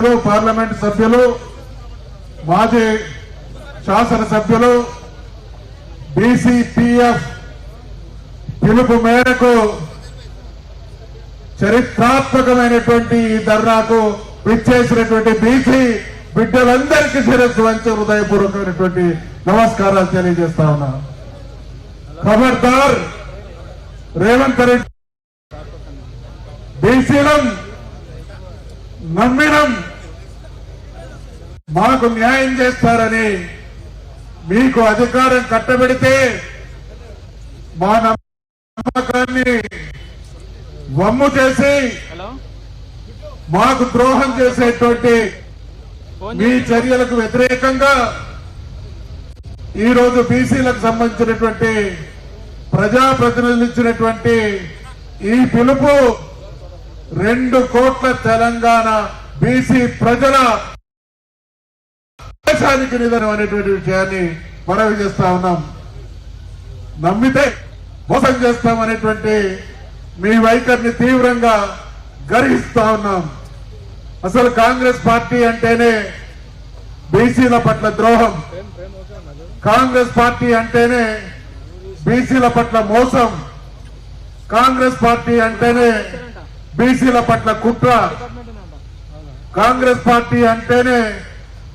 Parliament సభ్యులు, మాజీ శాసనసభ్యులు బీసీపీఎఫ్ పిలుపు మేరకు చరిత్రాత్మకమైనటువంటి ఈ ధర్నాకు విచ్చేసినటువంటి బీసీ బిడ్డలందరికీ శిరస్సు వంచి హృదయపూర్వకమైనటువంటి నమస్కారాలు తెలియజేస్తా ఉన్నా. ఖబర్దార్ రేవంత్ రెడ్డి, బీసీలం నమ్మినం మాకు న్యాయం చేస్తారని మీకు అధికారం కట్టబెడితే మా నమ్మకాన్ని వమ్ము చేసి మాకు ద్రోహం చేసేటువంటి మీ చర్యలకు వ్యతిరేకంగా ఈరోజు బీసీలకు సంబంధించినటువంటి ప్రజాప్రతినిధులు ఇచ్చినటువంటి ఈ పిలుపు 2 కోట్ల తెలంగాణ బీసీ ప్రజల దేశానికి నిధనం అనేటువంటి విషయాన్ని మనవి చేస్తా ఉన్నాం. నమ్మితే మోసం చేస్తామనేటువంటి మీ వైఖరిని తీవ్రంగా గర్హిస్తా ఉన్నాం. అసలు కాంగ్రెస్ పార్టీ అంటేనే బీసీల పట్ల ద్రోహం, కాంగ్రెస్ పార్టీ అంటేనే బీసీల పట్ల మోసం, కాంగ్రెస్ పార్టీ అంటేనే బీసీల పట్ల కుట్ర, కాంగ్రెస్ పార్టీ అంటేనే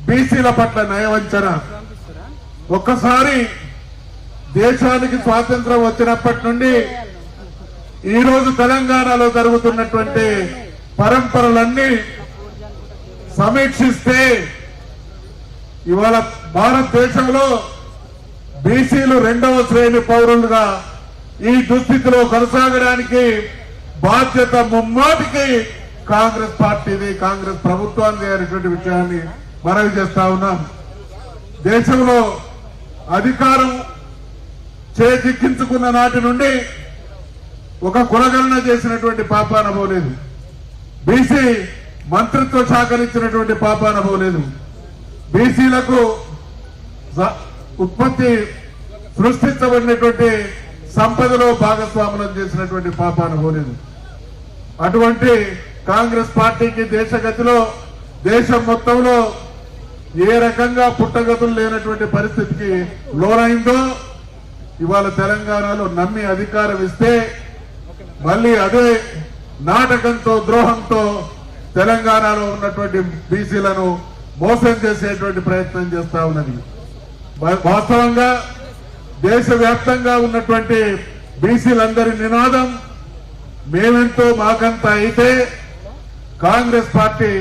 బీసీల పట్ల నయవంచన. ఒక్కసారి దేశానికి స్వాతంత్రం వచ్చినప్పటి నుండి ఈ రోజు తెలంగాణలో జరుగుతున్నటువంటి పరంపరలన్నీ సమీక్షిస్తే ఇవాళ భారతదేశంలో బీసీలు 2వ శ్రేణి పౌరులుగా ఈ దుస్థితిలో కొనసాగడానికి బాధ్యత ముమ్మాటికి కాంగ్రెస్ పార్టీది, కాంగ్రెస్ ప్రభుత్వానికి అనేటువంటి విషయాన్ని మనవి చేస్తా ఉన్నాం. దేశంలో అధికారం చేజిక్కించుకున్న నాటి నుండి ఒక కులగణన చేసినటువంటి పాపాన పోలేదు, బీసీ మంత్రిత్వ శాఖనిచ్చినటువంటి పాపాన పోలేదు, బీసీలకు ఉత్పత్తి సృష్టించబడినటువంటి సంపదలో భాగస్వాములను చేసినటువంటి పాపాన పోలేదు. అటువంటి కాంగ్రెస్ పార్టీకి దేశగతిలో, దేశం మొత్తంలో ఏ రకంగా పుట్టగతులు లేనటువంటి పరిస్థితికి లోనైందో ఇవాళ తెలంగాణలో నమ్మి అధికారం ఇస్తే మళ్ళీ అదే నాటకంతో, ద్రోహంతో తెలంగాణలో ఉన్నటువంటి బీసీలను మోసం చేసేటువంటి ప్రయత్నం చేస్తా ఉన్నది. వాస్తవంగా దేశవ్యాప్తంగా ఉన్నటువంటి బీసీలందరి నినాదం మేమెంతో మాకంతా అయితే కాంగ్రెస్ పార్టీ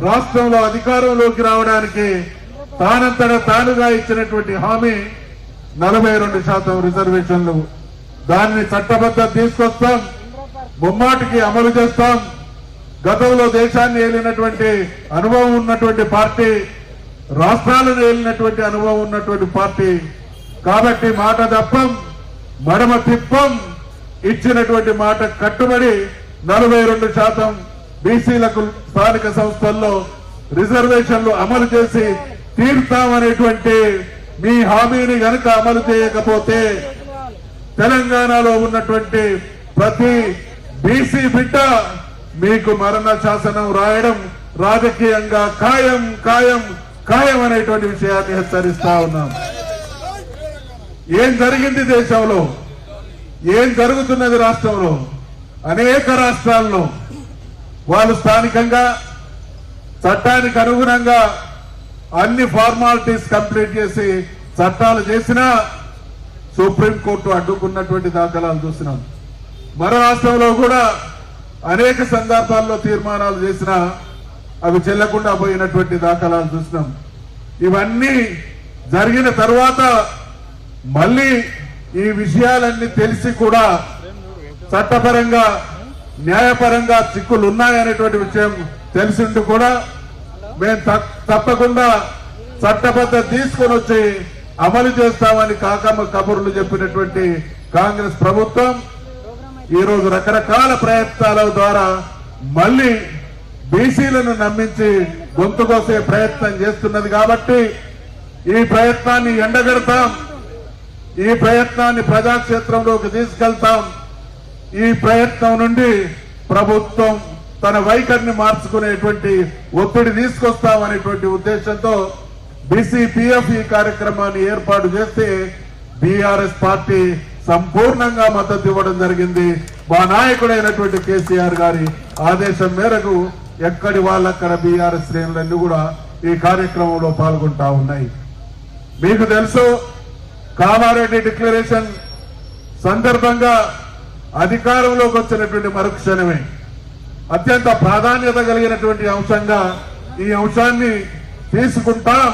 రాష్ట్రంలో అధికారంలోకి రావడానికి తానంతట తానుగా ఇచ్చినటువంటి హామీ 42% రిజర్వేషన్లు, దాన్ని చట్టబద్ధ తీసుకొస్తాం, ముమ్మాటికి అమలు చేస్తాం. గతంలో దేశాన్ని ఏలినటువంటి అనుభవం ఉన్నటువంటి పార్టీ, రాష్ట్రాలను ఏలినటువంటి అనుభవం ఉన్నటువంటి పార్టీ కాబట్టి మాట తప్పం, మడమ తిప్పం, ఇచ్చినటువంటి మాట కట్టుబడి 42% బీసీలకు స్థానిక సంస్థల్లో రిజర్వేషన్లు అమలు చేసి తీర్తామనేటువంటి మీ హామీని గనుక అమలు చేయకపోతే తెలంగాణలో ఉన్నటువంటి ప్రతి బీసీ బిడ్డ మీకు మరణ శాసనం రాయడం రాజకీయంగా ఖాయం ఖాయం ఖాయం అనేటువంటి విషయాన్ని హెచ్చరిస్తా ఉన్నాం. ఏం జరిగింది దేశంలో, ఏం జరుగుతున్నది రాష్ట్రంలో? అనేక రాష్ట్రాల్లో వాళ్ళు స్థానికంగా చట్టానికి అనుగుణంగా అన్ని ఫార్మాలిటీస్ కంప్లీట్ చేసి చట్టాలు చేసినా సుప్రీంకోర్టు అడ్డుకున్నటువంటి దాఖలాలు చూసినాం. మరో రాష్ట్రంలో కూడా అనేక సందర్భాల్లో తీర్మానాలు చేసినా అవి చెల్లకుండా పోయినటువంటి దాఖలాలు చూసినాం. ఇవన్నీ జరిగిన తర్వాత మళ్ళీ ఈ విషయాలన్నీ తెలిసి కూడా చట్టపరంగా, న్యాయపరంగా చిక్కులు ఉన్నాయనేటువంటి విషయం తెలిసింది కూడా మేము తప్పకుండా చట్టబద్ధ తీసుకొని వచ్చి అమలు చేస్తామని కాకమ్మ కబుర్లు చెప్పినటువంటి కాంగ్రెస్ ప్రభుత్వం ఈరోజు రకరకాల ప్రయత్నాల ద్వారా మళ్ళీ బీసీలను నమ్మించి గొంతు కోసే ప్రయత్నం చేస్తున్నది. కాబట్టి ఈ ప్రయత్నాన్ని ఎండగడతాం, ఈ ప్రయత్నాన్ని ప్రజాక్షేత్రంలోకి తీసుకెళ్తాం. ఈ ప్రయత్నం నుండి ప్రభుత్వం తన వైఖరిని మార్చుకునేటువంటి ఒత్తిడి తీసుకొస్తామనేటువంటి ఉద్దేశంతో బీసీపీఎఫ్ ఈ కార్యక్రమాన్ని ఏర్పాటు చేస్తే బీఆర్ఎస్ పార్టీ సంపూర్ణంగా మద్దతు ఇవ్వడం జరిగింది. మా నాయకుడైనటువంటి కేసీఆర్ గారి ఆదేశం మేరకు ఎక్కడి వాళ్ళక్కడ బీఆర్ఎస్ శ్రేణులన్నీ కూడా ఈ కార్యక్రమంలో పాల్గొంటా ఉన్నాయి. మీకు తెలుసు, కామారెడ్డి డిక్లరేషన్ సందర్భంగా అధికారంలోకి వచ్చినటువంటి మరుక్షణమే అత్యంత ప్రాధాన్యత కలిగినటువంటి అంశంగా ఈ అంశాన్ని తీసుకుంటాం,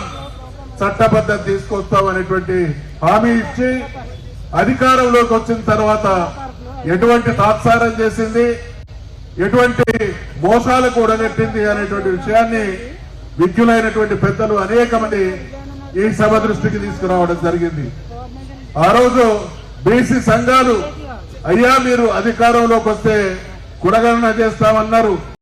చట్టబద్ధత తీసుకొస్తాం అనేటువంటి హామీ ఇచ్చి అధికారంలోకి వచ్చిన తర్వాత ఎటువంటి తాత్సారం చేసింది, ఎటువంటి మోసాలకు కూడగట్టింది అనేటువంటి విషయాన్ని విజ్ఞులైనటువంటి పెద్దలు అనేక మంది ఈ సభ దృష్టికి తీసుకురావడం జరిగింది. ఆ రోజు బీసీ సంఘాలు, అయ్యా మీరు అధికారంలోకి వస్తే కులగణన చేస్తామన్నారు,